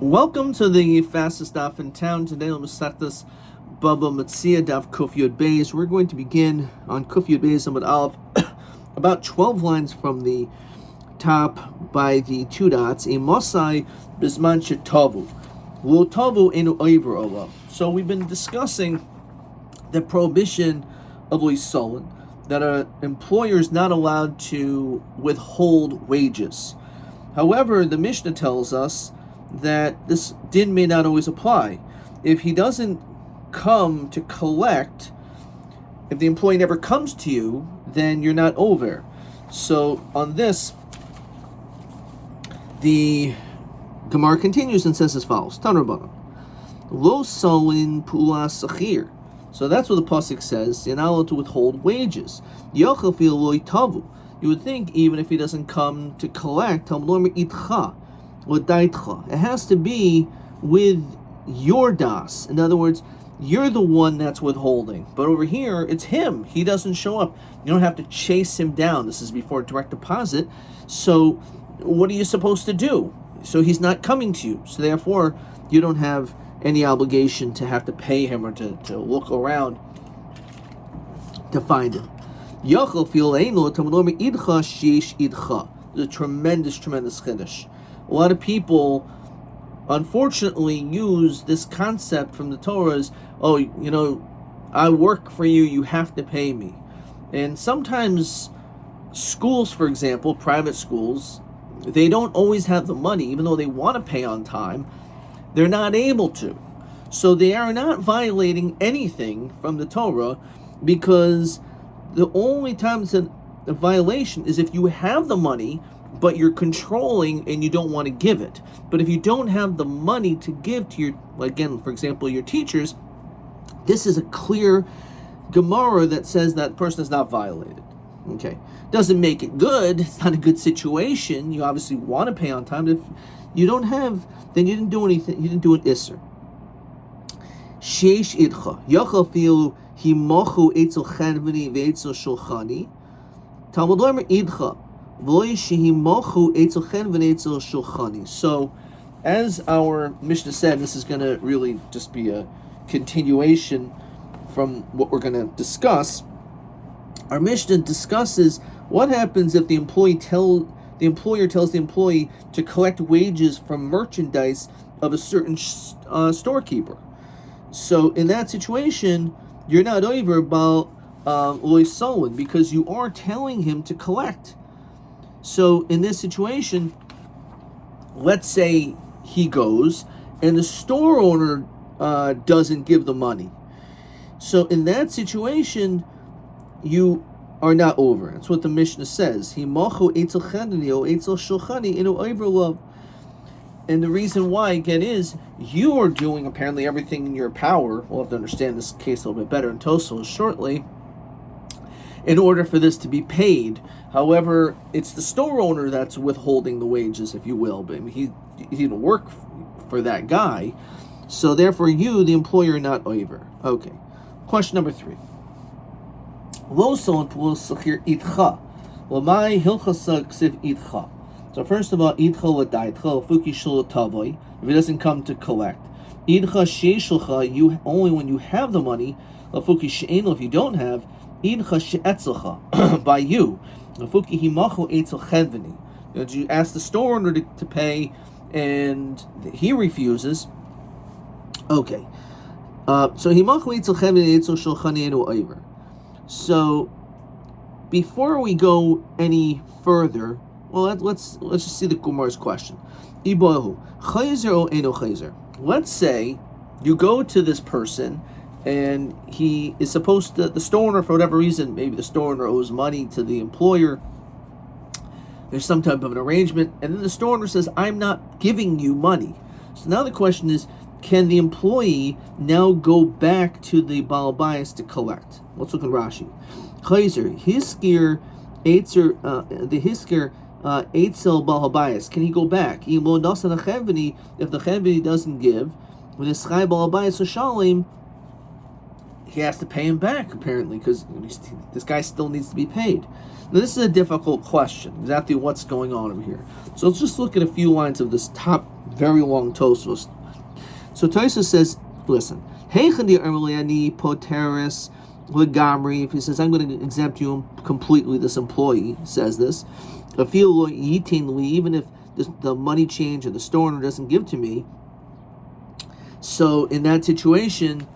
Welcome to the fastest daf in town. Today, Masechtas Bava Metzia daf Kuf Yud Beis. We're going to begin on Kuf Yud Beis Amud Aleph, about 12 lines from the top by the two dots. A Mosai Bisman Shetavu Lo Tavu Enu Oiver Ola. So we've been discussing the prohibition of Lisolin, that an employer is not allowed to withhold wages. However, the Mishnah tells us that this din may not always apply. If he doesn't come to collect, if the employee never comes to you, then you're not over. So on this, the Gemara continues and says as follows: Tanrabanan, Lo solin pula sachir. So that's what the pasuk says. You're not allowed to withhold wages. Yochel fil lo yitavu. You would think even if he doesn't come to collect, it has to be with your das. In other words, you're the one that's withholding. But over here, it's him. He doesn't show up. You don't have to chase him down. This is before direct deposit. So what are you supposed to do? So he's not coming to you. So therefore, you don't have any obligation to have to pay him or to look around to find him. There's a tremendous chiddush. A lot of people, unfortunately, use this concept from the Torah as, I work for you, you have to pay me. And sometimes schools, for example, private schools, they don't always have the money, even though they want to pay on time, they're not able to. So they are not violating anything from the Torah, because the only time it's a violation is if you have the money, but you're controlling and you don't want to give it. But if you don't have the money to give to your, again, for example, your teachers, this is a clear Gemara that says that person is not violated. Okay. Doesn't make it good. It's not a good situation. You obviously want to pay on time. If you don't have, then you didn't do anything. You didn't do an isser. Sheish idcha. Yachal filu himochu etzel chanvini ve'etzel shulchani. Talmud lemer idcha. So, as our Mishnah said, this is going to really just be a continuation from what we're going to discuss. Our Mishnah discusses what happens if the employer tells the employee to collect wages from merchandise of a certain storekeeper. So, in that situation, you're not over about loy solin, because you are telling him to collect. So in this situation, let's say he goes and the store owner doesn't give the money. So in that situation, you are not over. That's what the Mishnah says. And the reason why, again, is you are doing apparently everything in your power. We'll have to understand this case a little bit better in Tosfos shortly, in order for this to be paid. However, it's the store owner that's withholding the wages, if you will. But he didn't work for that guy. So therefore, you, the employer, are not over. Okay. Question number 3. Lo solin pula sachir itcha. Lamai hilchasa ksiv itcha. So first of all, itcha l'daitcha fuki shul tavoy. If he doesn't come to collect, idcha sheishulcha, you only when you have the money. Fuki she'enu, if you don't have, idcha she'etzulcha, by you. Did you ask the store owner to pay and he refuses? Okay. So before we go any further, well, let's just see the Gemara's question. Let's say you go to this person and he is supposed to, the store owner, for whatever reason, maybe the store owner owes money to the employer. There's some type of an arrangement, and then the store owner says, I'm not giving you money. So now the question is, can the employee now go back to the Baal Bayis to collect? Let's look at Rashi. Chayzer, hiskir, the hiskir, eitzel Baal Bayis. Can he go back? If the chenveni doesn't give, when the schai Baal Bayis shalim, he has to pay him back, apparently, because this guy still needs to be paid. Now, this is a difficult question, exactly what's going on over here. So let's just look at a few lines of this top, very long Tosfos. So Tosfos says, listen, if he says, I'm going to exempt you completely, this employee says this, even if the money change or the store owner doesn't give to me, so in that situation,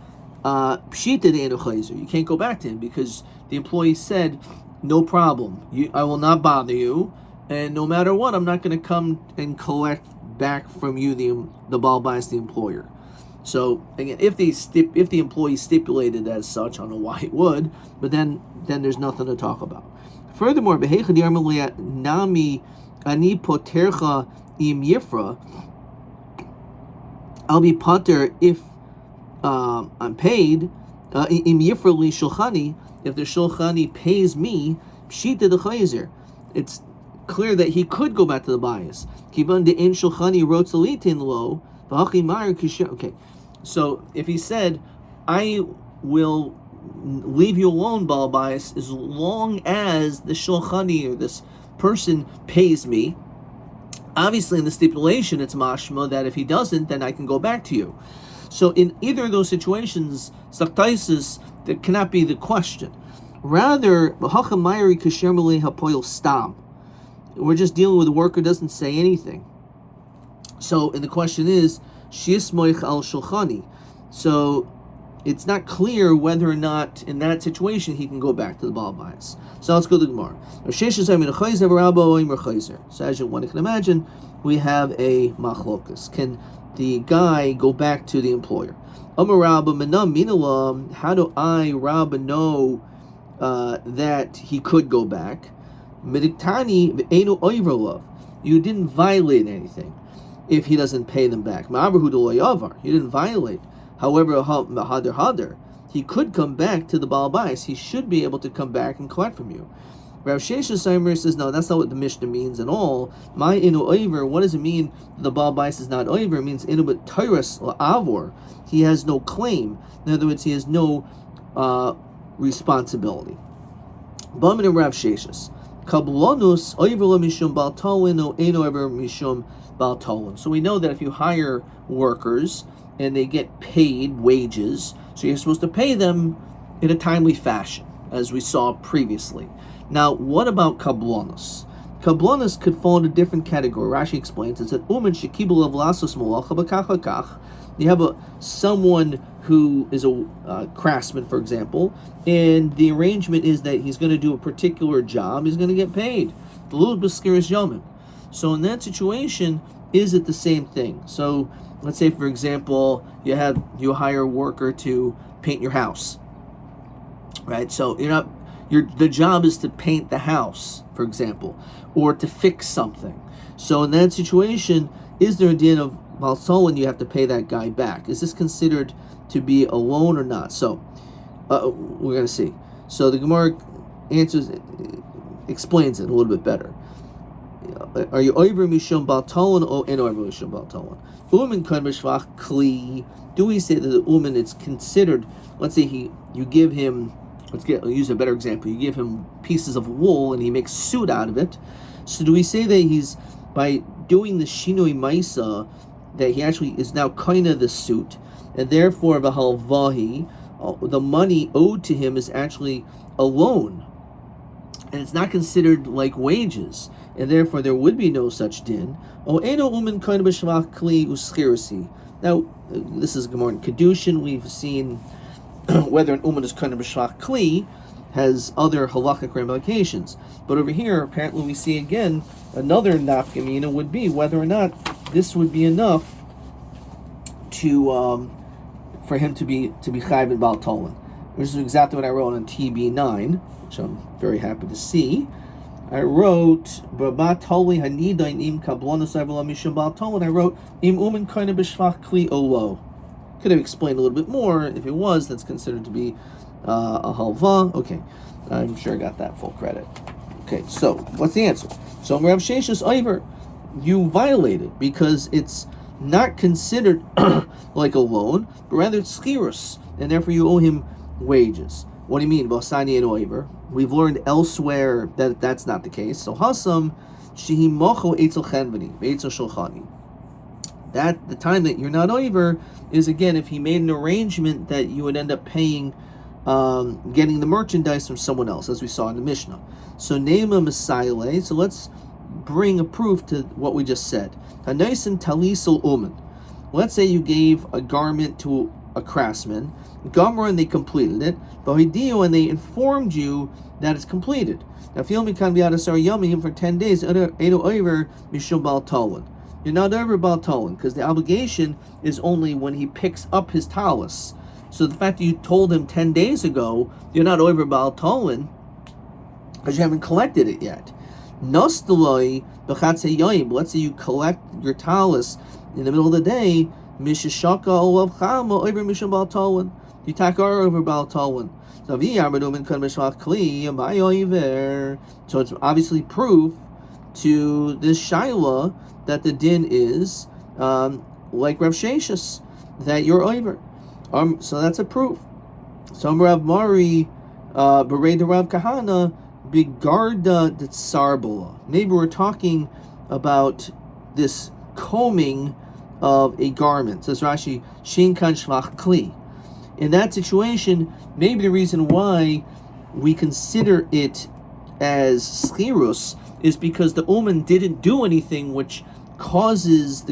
you can't go back to him because the employee said, no problem, I will not bother you, and no matter what, I'm not going to come and collect back from you the Baal Bayis, the employer. So again, if the employee stipulated as such, I don't know why it would, but then there's nothing to talk about. Furthermore, nami ani potercha im yifra, I'll be pater if I'm paid. Im yifra li shulchani, if the shulchani pays me, pshita de chayzer. It's clear that he could go back to the bias. Kivan de in shulchani rotzalitin lo v'hachi ma'ir kisher. Okay, so if he said, I will leave you alone, Baal Bayis, as long as the shulchani or this person pays me. Obviously, in the stipulation, it's mashma that if he doesn't, then I can go back to you. So in either of those situations, saktaisis, that cannot be the question. Rather, we're just dealing with a worker who doesn't say anything. So, and the question is, shismoich al shulchani. So, it's not clear whether or not in that situation he can go back to the Baal Bayis. So let's go to the Gemara. So as one can imagine, we have a machlokas. Can the guy go back to the employer? How do I, Rabbi, know that he could go back? You didn't violate anything if he doesn't pay them back. You didn't violate. However, he could come back to the Baal Bayis. He should be able to come back and collect from you. Rav Sheshes says, no, that's not what the Mishnah means at all. My inu oiver, what does it mean the Baal Bayis is not oiver? It means inu but tyrus avor. He has no claim. In other words, he has no responsibility. Bamin and Rav Sheshes. Kablonus oiver lo mishum bal tolin o eno oiver mishum bal tolin. So we know that if you hire workers and they get paid wages, so you're supposed to pay them in a timely fashion, as we saw previously. Now, what about kablonos? Kablonos could fall in a different category. Rashi explains, it's that umen shekibul of lasos malacha b'kach b'kach. You have someone who is a craftsman, for example, and the arrangement is that he's going to do a particular job, he's going to get paid. The little b'skiris yomim. So in that situation, is it the same thing? So let's say, for example, you hire a worker to paint your house, right? So the job is to paint the house, for example, or to fix something. So in that situation, is there a din of malsol and you have to pay that guy back? Is this considered to be a loan or not? So we're going to see. So the Gemara explains it a little bit better. Are you over mishum baltalon or in over mishum baltalon? Umen kan b'shvach kli. Do we say that the umen it's considered? Let's say you give him. Let's use a better example. You give him pieces of wool and he makes a suit out of it. So do we say that he's by doing the shinoi maisa that he actually is now kind of the suit, and therefore v'halvahi, the money owed to him is actually a loan, and it's not considered like wages, and therefore there would be no such din. Now, this is Gemara in Kedushin. We've seen whether an uman is kind of b'shvach kli has other halachic ramifications. But over here, apparently we see again another nafkamina would be whether or not this would be enough to for him to be chayv in Baal Tolan. Which is exactly what I wrote on TB9, which I'm very happy to see. I wrote Baal Toli Hanidain im kablonos avla mishum Baal Tolan. I wrote im uman kind of b'shvach kli olo. Could have explained a little bit more. If it was, that's considered to be a halva. Okay, I'm sure I got that full credit. Okay, so what's the answer? So Rav Sheshes Iver, you violated because it's not considered like a loan, but rather it's schirus, and therefore you owe him wages. What do you mean? V'asani and oiver. We've learned elsewhere that that's not the case. So hasam shehi mocho etzel chenvani etzel shulchani. That the time that you're not over is, again, if he made an arrangement that you would end up paying, getting the merchandise from someone else, as we saw in the Mishnah. So nema mesayle. So let's bring a proof to what we just said. Hanaisin talisal umen. Let's say you gave a garment to a craftsman, Gomer, and they completed it. Vahidio, and they informed you that it's completed. Now, if Yomi can be out of Yomi for 10 days, Edo over Mishum Bal Talon. You're not over Bal Talon, because the obligation is only when he picks up his talus. So the fact that you told him 10 days ago, you're not over Bal Talon, because you haven't collected it yet. Nostaloi b'chatze yoyim. Let's say you collect your talus in the middle of the day. Mishashaka olav chama over mishum bal talon. You takar over bal talon. So it's obviously proof to this shaila that the din is like Rav Sheshis, that you're over. So that's a proof. So Rav Mari Berei de Rav Kahana Bigarda de Tsarbala. Maybe we're talking about this combing of a garment. Says Rashi, Shin kan shvach kli. In that situation, maybe the reason why we consider it as schirus is because the uman didn't do anything which causes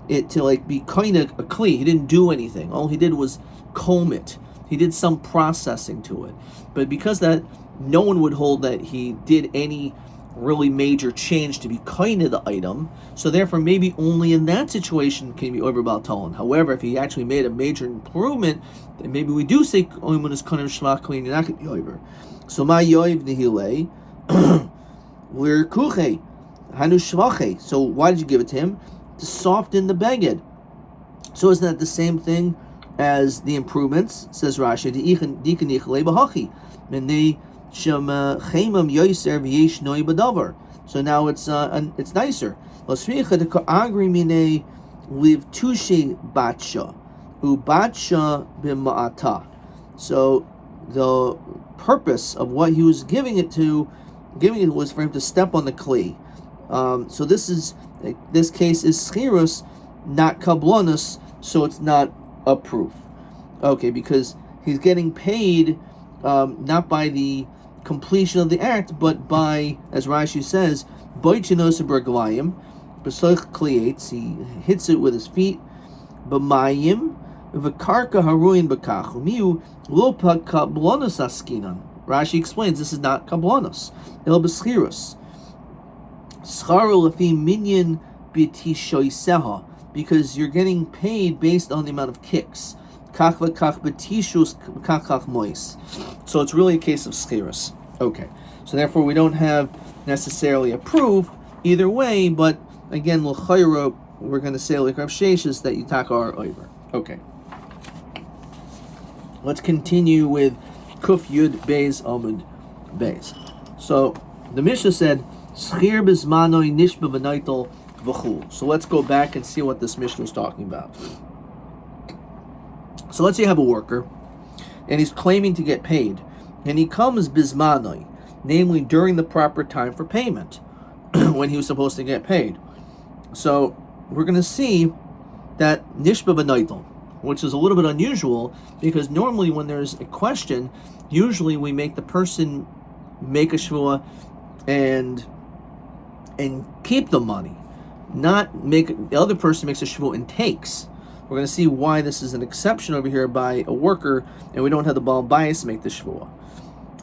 it to like be kind of a kli. He didn't do anything. All he did was comb it. He did some processing to it. But because that, no one would hold that he did any really major change to be kind of the item. So therefore, maybe only in that situation can be over Bal Talon. However, if he actually made a major improvement, then maybe we do say Oymun is kind of shmach clean. You're not going to be over. So my yoiv nihile, we're kuche hanu shvache. So why did you give it to him? To soften the beged. So isn't that the same thing as the improvements? Says Rashi, and they shem chemam yoiser v'yesh noi b'davar. So now it's nicer. Agri mine live tushe batsha ubatsha b'ma'ata. So the purpose of what he was giving it was for him to step on the clay. So this case is schirus, not kablanus, so it's not a proof. Okay, because he's getting paid not by the completion of the act, but by, as Rashi says, boichinos berglayim, besoich kliates, he hits it with his feet, b'mayim, v'karka haruin b'kach, umiu lopa kablanus askinan. Rashi explains this is not kablanus, el b'schirus. Scharo lefi minyan b'tishoiseha, because you're getting paid based on the amount of kicks. So it's really a case of schirus. Okay. So therefore we don't have necessarily a proof either way, but again, l'chayra, we're going to say like Rav Sheshis that Yitak are over. Okay. Let's continue with Kuf Yud Beis Amud Beis. So the Mishnah said, Schir bizmanoi nishba v'naitel v'chul. So let's go back and see what this Mishnah is talking about. So let's say you have a worker, and he's claiming to get paid, and he comes bismanoi, namely during the proper time for payment, when he was supposed to get paid. So we're going to see that nishba b'naitel, which is a little bit unusual, because normally when there's a question, usually we make the person make a shvua and keep the money, not make the other person makes a shvua and takes. We're going to see why this is an exception over here by a worker, and we don't have the Baal bias make the shvua.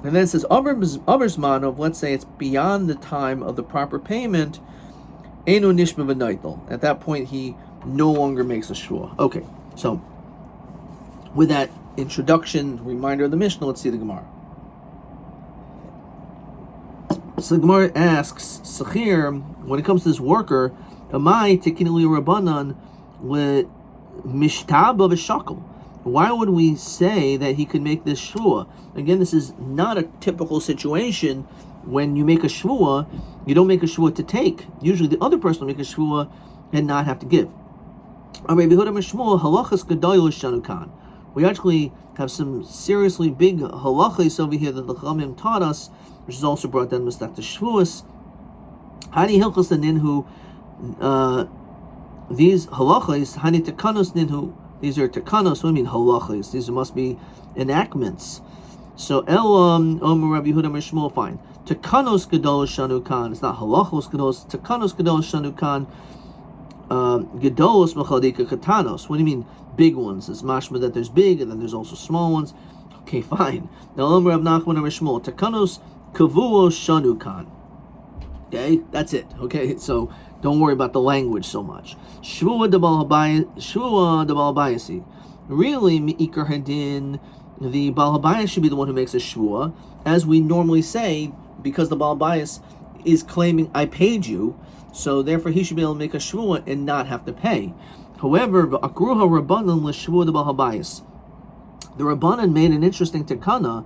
And then it says, Abersman of, let's say it's beyond the time of the proper payment, Eino Nishma V'naitel. At that point, he no longer makes a shvua. Okay, so with that introduction, reminder of the Mishnah, let's see the Gemara. So the Gemara asks, Sechir, when it comes to this worker, Amai Tekinili Rabbanan with Mishtab of a shakel. Why would we say that he could make this shvua? Again, this is not a typical situation. When you make a shvua, you don't make a shvua to take. Usually the other person will make a shvua and not have to give. We actually have some seriously big halachos over here that the Chachamim taught us, which is also brought down in Masechta Shavuos. Hani hilchos ninhu, these halachos, hani tekanos ninhu, these are tekanos, what do you mean halachos? These must be enactments. So Elam, Omer Rabbi Yehuda Shmuel, fine. Tekanos gadol shanu kan, it's not halachos gadolos, tekanos gadol shanu kan, gadolos machadika katanos. What do you mean big ones? It's mashma that there's big and then there's also small ones. Okay, fine. Now Omer Rav Nachman Amar Shmuel, tekanos kavuo shanu kan. Okay, that's it. Okay, so don't worry about the language so much. Shvua de Bal Habayasi. Really, Me'ikar Hadin, the Bal Habayas should be the one who makes a shvua, as we normally say, because the Bal Habayas is claiming, I paid you, so therefore he should be able to make a shvua and not have to pay. However, Akruha Rabbanan l'shvua de Bal Habayas. The Rabbanan made an interesting takana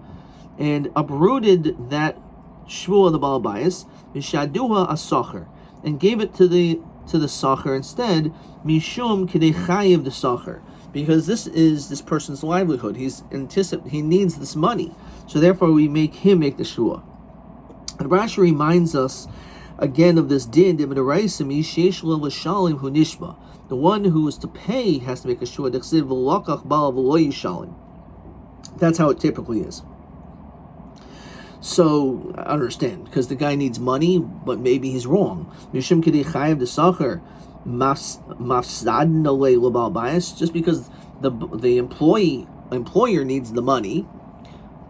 and uprooted that shvua the Bal Habayas, Mishaduha as-sacher, and gave it to the sacher instead, mishum kidei chayiv the sacher, because this is this person's livelihood. He needs this money, so therefore we make him make the shvua. And Rashi reminds us again of this din the one who is to pay has to make a shvua. That's how it typically is. So I understand, because the guy needs money, but maybe he's wrong. Mishum kidei chayiv the sacher mafsadin alei l'bal bayis, just because the employer needs the money,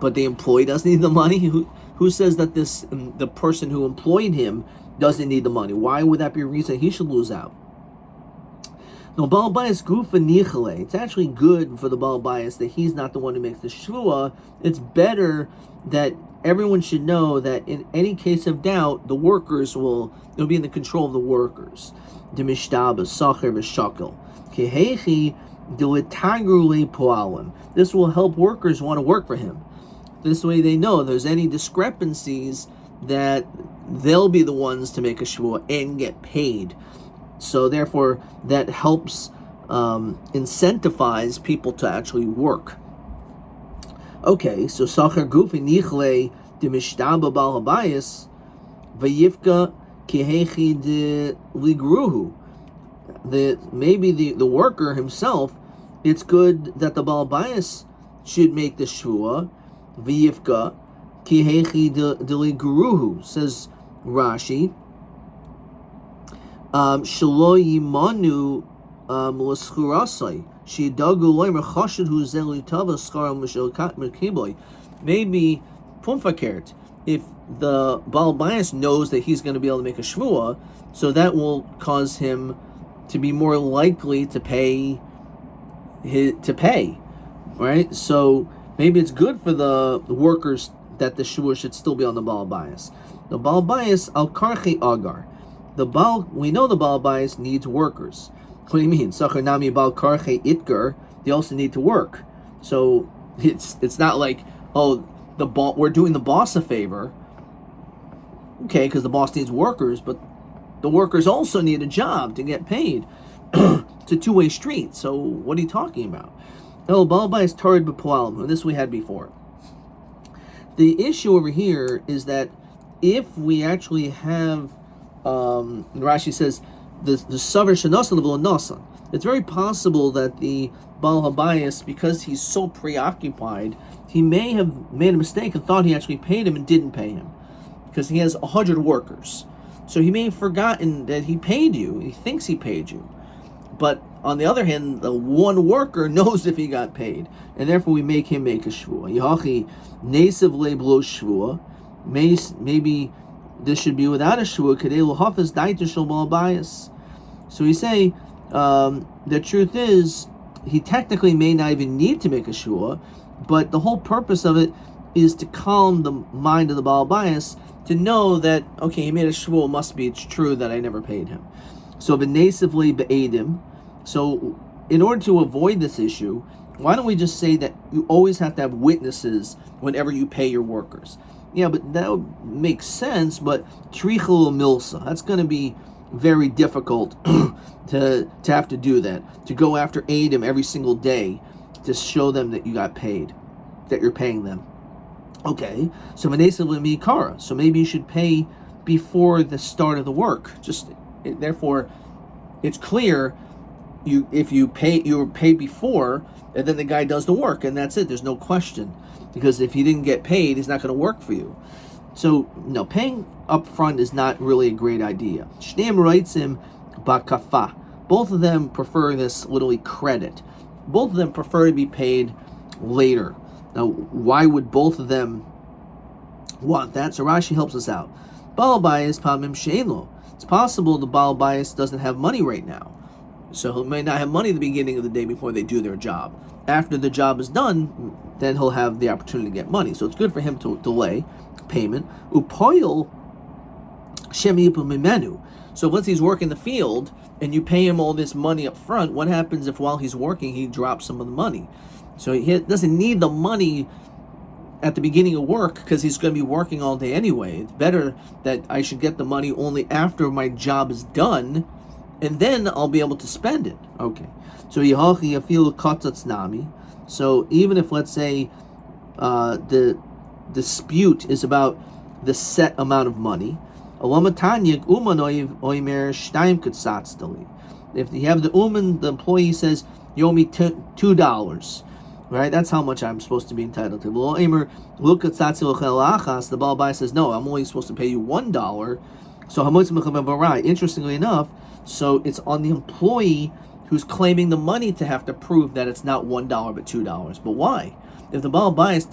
but the employee doesn't need the money. Who says that the person who employed him doesn't need the money? Why would that be a reason he should lose out? No, Baal Bayis gufa nichale. It's actually good for the Baal Bayis that he's not the one who makes the shvua. It's better that everyone should know that in any case of doubt, the workers it'll be in the control of the workers. This will help workers want to work for him. This way they know if there's any discrepancies that they'll be the ones to make a shvua and get paid. So therefore that helps incentivize people to actually work. Okay, so Sacher Gufi Nichle de Mishtaba Bal Habayis Vayivka Kihechi de Ligruhu. Maybe the worker himself, it's good that the Bal Habayis should make the shvua. Vayivka Kihechi de Ligruhu, says Rashi. Shalo Yimanu L'Schurasai. Maybe Pumfakert, if the Baal Bayis knows that he's going to be able to make a shvua, so that will cause him to be more likely to pay, right? So maybe it's good for the workers that the shvua should still be on the Baal Bayis. The Baal Bayis al karchi agar. We know the Baal Bayis needs workers. What do you mean? Sachar nami bal karche itger. They also need to work. So it's not like, we're doing the boss a favor. Okay, because the boss needs workers, but the workers also need a job to get paid. It's a two-way street. So what are you talking about? El bal bayis tarid b'poalim. And this we had before. The issue over here is that if we actually have, Rashi says, the savar shenasa level nasa. It's very possible that the Baal Habayis, because he's so preoccupied, he may have made a mistake and thought he actually paid him and didn't pay him, because he has 100 workers. So he may have forgotten that he paid you. He thinks he paid you, but on the other hand, the one worker knows if he got paid, and therefore we make him make a shvua. Yahachi nesav leblo shvua. Maybe this should be without a shvua. Kadei l'hafez daita shel Baal Habayis. So we say the truth is he technically may not even need to make a shvua, but the whole purpose of it is to calm the mind of the Baal Habayis to know that, okay, he made a shvua, must be it's true that I never paid him. So v'nesivli be'edim. So in order to avoid this issue, why don't we just say that you always have to have witnesses whenever you pay your workers? Yeah, but that would make sense, but trichel milsa, that's going to be very difficult to have to do that, to go after Adam every single day to show them that you got paid, that you're paying them. Okay, so so maybe you should pay before the start of the work. Therefore, it's clear you're paid before, and then the guy does the work, and that's it. There's no question, because if he didn't get paid, he's not going to work for you. So no, paying up front is not really a great idea. Shneim roitzim bakafa. Both of them prefer this literally credit. Both of them prefer to be paid later. Now, why would both of them want that? So Rashi helps us out. Baal bayis pamim she'lo. It's possible the Baal bayis doesn't have money right now. So he may not have money at the beginning of the day before they do their job. After the job is done, then he'll have the opportunity to get money. So it's good for him to delay payment. Upoil shemiyipu mimenu. So let's say he's working the field and you pay him all this money up front. What happens if while he's working he drops some of the money? So he doesn't need the money at the beginning of work because he's going to be working all day anyway. It's better that I should get the money only after my job is done, and then I'll be able to spend it. Okay. So Yehochi Yafilu Katatznami. So even if, let's say, the dispute is about the set amount of money, if you have the uman, the employee says, you owe me $2, right? That's how much I'm supposed to be entitled to. The Baal Bayis says, no, I'm only supposed to pay you $1. So interestingly enough, so it's on the employee who's claiming the money to have to prove that it's not $1 but $2. But why? If the Baal Bayis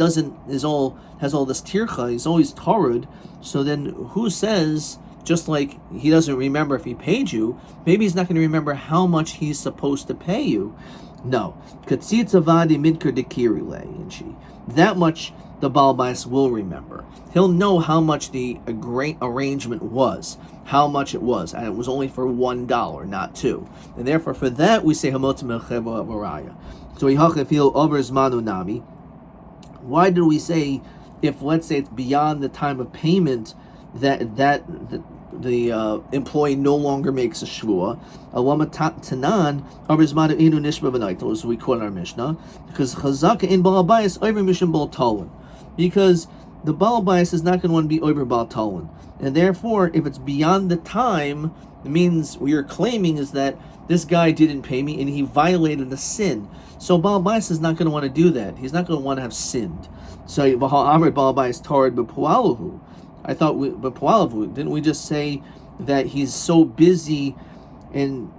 has all this tircha, he's always tarud, so then who says, just like he doesn't remember if he paid you, maybe he's not going to remember how much he's supposed to pay you. No. That much the Baal Bayis will remember. He'll know how much the arrangement was, how much it was, and it was only for $1, not $2. And therefore, for that, we say Hamot Mecheva Varaya. So Yihachefil over Zmanu Nami. Why did we say, if let's say it's beyond the time of payment, that the employee no longer makes a shvua? Tanan over Zmanu Inu Nishma V'Naitel, as we quote in our Mishnah, because Chazaka in Baal Bayis over Mishim Baal Talon, because the Baal Bayis is not going to want to be over Baal Talon, and therefore, if it's beyond the time, it means what you're claiming is that this guy didn't pay me and he violated a sin. So Baal Bayis is not going to want to do that. He's not going to want to have sinned. So Amr Baal Bayis Tarad B'Pualahu. I thought B'Pualahu, didn't we just say that he's so busy and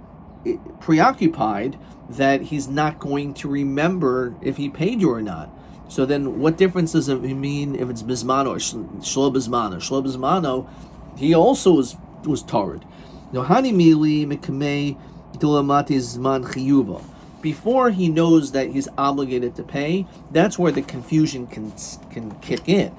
preoccupied that he's not going to remember if he paid you or not? So then what difference does it mean if it's Bismano or Shlo Bismano? Shlo Bismano, he also was tarad. Nohani Mili Mekamei Dilamati Zman Chiyuva. Before he knows that he's obligated to pay, that's where the confusion can kick in.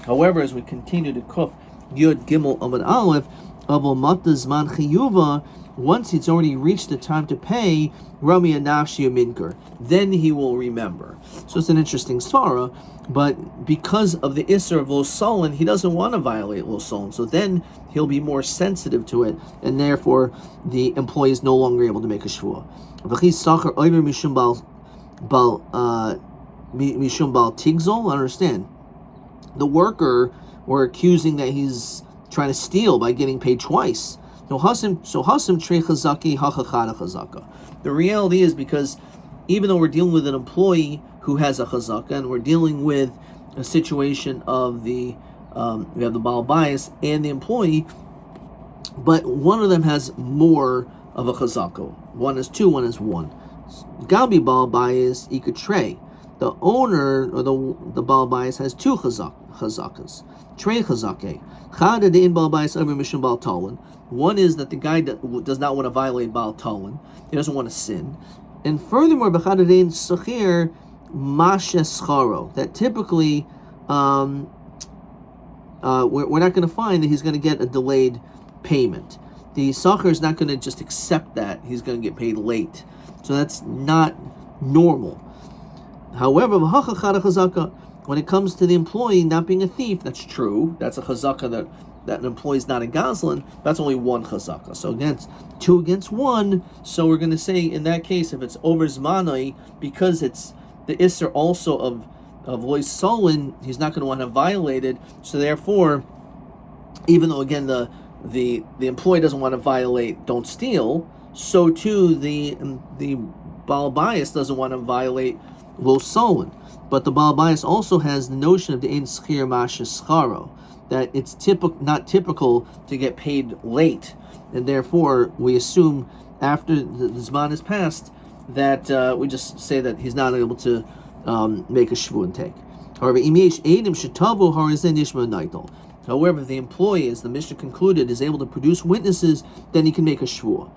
However, as we continue to kuf Yud Gimel Amud Aleph, Avol Mata Zman Chiyuva, once it's already reached the time to pay, Rami Anafshi Minker, then he will remember. So it's an interesting svara, but because of the Isser of Lo Solon, he doesn't want to violate Lo Solon, so then he'll be more sensitive to it, and therefore the employee is no longer able to make a shvua. Understand, the worker, we're accusing that he's trying to steal by getting paid twice. The reality is, because even though we're dealing with an employee who has a chazaka, and we're dealing with a situation of we have the Baal Bayis and the employee, but one of them has more of a chazaka. One is 2, one is 1. Gabi Baal Bayis ikatre. The owner, or the Baal Bayis, has 2 chazakas. Trei chazake. Chada de'in Baal Bayis over mishum Baal Talon. One is that the guy does not want to violate Baal Talon. He doesn't want to sin. And furthermore, b'chada de'in sachir mashe scharo. That typically, we're not going to find that he's going to get a delayed payment. The sachir is not going to just accept that he's going to get paid late. So that's not normal. However, when it comes to the employee not being a thief, that's true. That's a chazaka that an employee is not a gazlan. That's only 1 chazaka. So against 2 against 1. So we're going to say in that case, if it's over zmanai, because it's the Isser also of Lois Solon, he's not going to want to violate it. So therefore, even though again the employee doesn't want to violate don't steal, so too the Baal Bias doesn't want to violate Lo Solon. But the Baal Bias also has the notion of the Ein Schir Masha Scharo, that it's not typical to get paid late, and therefore we assume after the Zman has passed that we just say that he's not able to make a shvu and take. However, however, if the employee, as the Mishnah concluded, is able to produce witnesses, then he can make a shvu.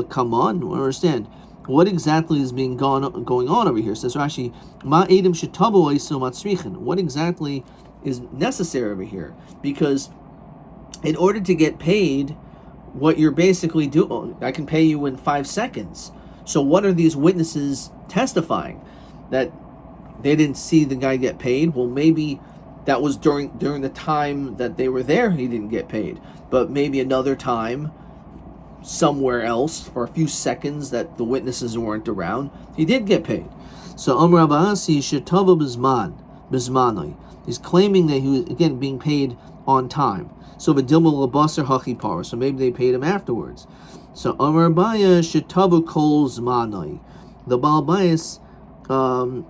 Come on, I understand. What exactly is being going on over here? Says Rashi, Ma edim shetavu oisu matzrichin. What exactly is necessary over here? Because in order to get paid, what you're basically doing, I can pay you in 5 seconds. So what are these witnesses testifying? That they didn't see the guy get paid? Well, maybe that was during the time that they were there, he didn't get paid. But maybe another time, somewhere else, for a few seconds that the witnesses weren't around, he did get paid. So Amar Abasi Shetava Bizmanoi. He's claiming that he was again being paid on time. So Vidilma Labasar Hachi Par. So maybe they paid him afterwards. So Amar Abaya Shetava Kol Zmanoi. The Baal Bias So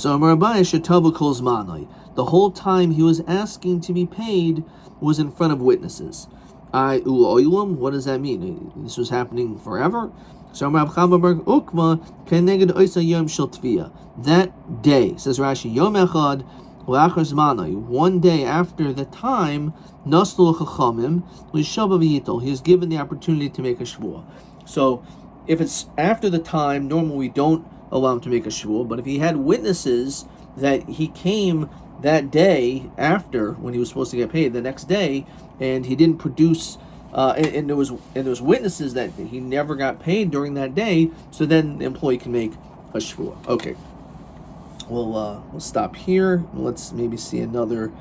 Amar Abaya Shetava Kol Zmanoi. The whole time he was asking to be paid was in front of witnesses. What does that mean? This was happening forever? So that day, says Rashi, Yom Echad L'achar Zmanoi, one day after the time, Naslu Chachamim L'shava v'yitol, he is given the opportunity to make a shvuah. So if it's after the time, normally we don't allow him to make a shvuah, but if he had witnesses that he came that day after when he was supposed to get paid the next day, and he didn't produce, and there was witnesses that he never got paid during that day, so then the employee can make a shvuah. Okay, we'll stop here. Let's maybe see another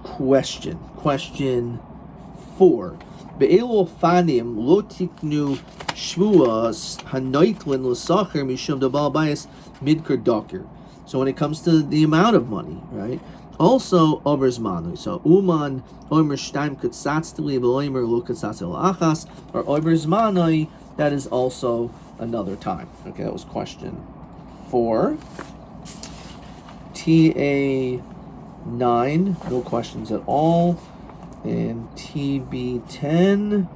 question. Question 4. Be'elu fanim lo tiknu shvuas hanoitlin l'sacher mishum dabal bayis midkar doker. So when it comes to the amount of money, right? Also, over zmanu. So uman omer shtaim kutzatztili v'omer lo kutzatzil achas, or over zmanoi, that is also another time. Okay, that was question 4. TA9, no questions at all. And TB10,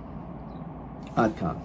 Adkan.